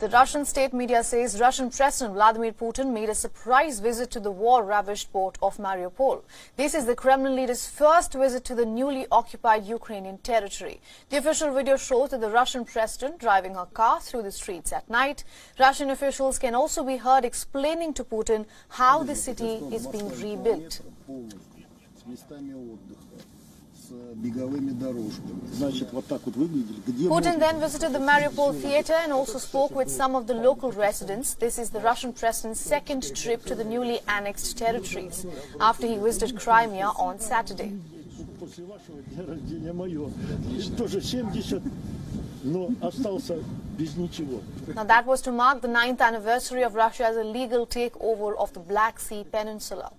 The Russian state media says Russian President Vladimir Putin made a surprise visit to the war-ravaged port of Mariupol. This is the Kremlin leader's first visit to the newly occupied Ukrainian territory. The official video shows that the Russian president driving her car through the streets at night. Russian officials can also be heard explaining to Putin how the city is being rebuilt. Putin then visited the Mariupol theater and also spoke with some of the local residents. This is the Russian president's second trip to the newly annexed territories after he visited Crimea on Saturday. Now that was to mark the 9th anniversary of Russia's illegal takeover of the Black Sea Peninsula.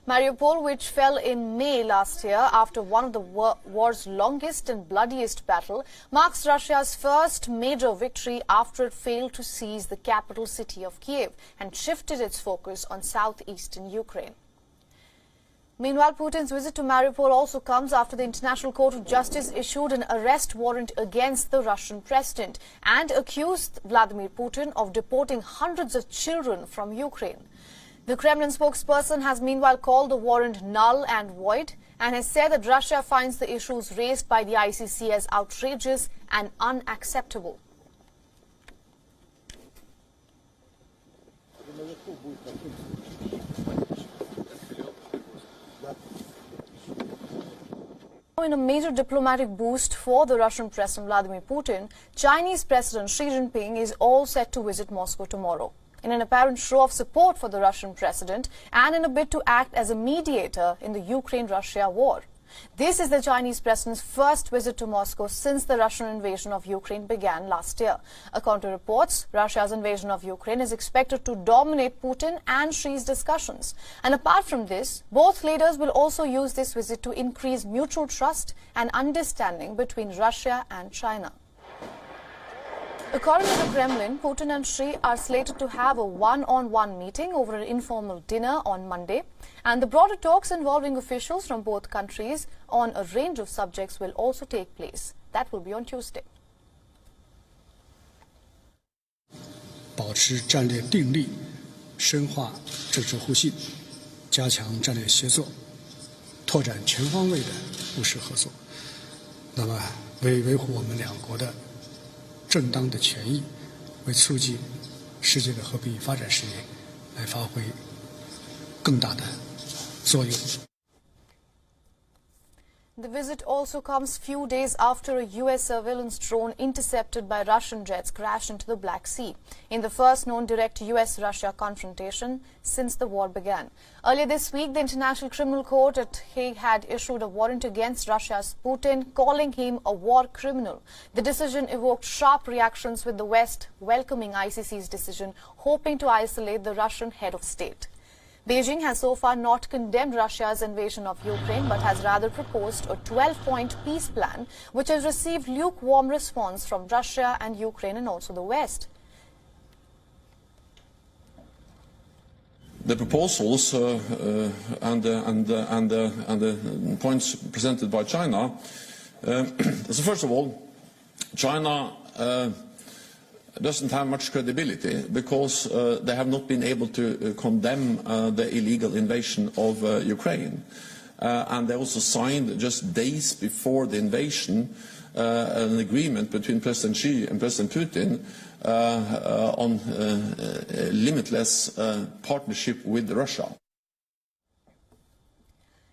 Mariupol, which fell in May last year after one of the war's longest and bloodiest battle, marks Russia's first major victory after it failed to seize the capital city of Kiev and shifted its focus on southeastern Ukraine. Meanwhile, Putin's visit to Mariupol also comes after the International Court of Justice issued an arrest warrant against the Russian president and accused Vladimir Putin of deporting hundreds of children from Ukraine. The Kremlin spokesperson has meanwhile called the warrant null and void and has said that Russia finds the issues raised by the ICC as outrageous and unacceptable. In a major diplomatic boost for the Russian President Vladimir Putin, Chinese President Xi Jinping is all set to visit Moscow tomorrow. In an apparent show of support for the Russian president and in a bid to act as a mediator in the Ukraine-Russia war. This is the Chinese president's first visit to Moscow since the Russian invasion of Ukraine began last year. According to reports, Russia's invasion of Ukraine is expected to dominate Putin and Xi's discussions. And apart from this, both leaders will also use this visit to increase mutual trust and understanding between Russia and China. According to the Kremlin, Putin and Xi are slated to have a one-on-one meeting over an informal dinner on Monday, and the broader talks involving officials from both countries on a range of subjects will also take place. That will be on Tuesday. 保持战略定力，深化政治互信，加强战略协作，拓展全方位的务实合作。那么，为维护我们两国的 正当的权益，为促进世界的和平与发展事业来发挥更大的作用。 The visit also comes few days after a U.S. surveillance drone intercepted by Russian jets crashed into the Black Sea, in the first known direct U.S.-Russia confrontation since the war began. Earlier this week, the International Criminal Court at Hague had issued a warrant against Russia's Putin, calling him a war criminal. The decision evoked sharp reactions, with the West welcoming ICC's decision, hoping to isolate the Russian head of state. Beijing has so far not condemned Russia's invasion of Ukraine, but has rather proposed a 12-point peace plan, which has received lukewarm response from Russia and Ukraine and also the West. The proposals and the points presented by China. So first of all, China doesn't have much credibility because they have not been able to condemn the illegal invasion of Ukraine. And they also signed, just days before the invasion, an agreement between President Xi and President Putin on limitless partnership with Russia.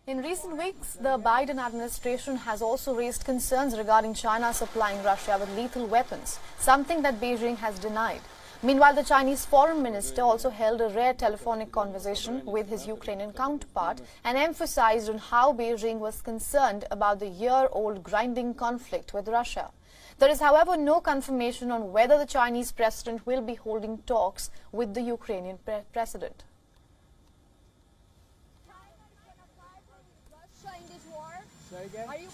In recent weeks, the Biden administration has also raised concerns regarding China supplying Russia with lethal weapons, something that Beijing has denied. Meanwhile, the Chinese foreign minister also held a rare telephonic conversation with his Ukrainian counterpart and emphasized on how Beijing was concerned about the year-old grinding conflict with Russia. There is, however, no confirmation on whether the Chinese president will be holding talks with the Ukrainian president. Say again? Are you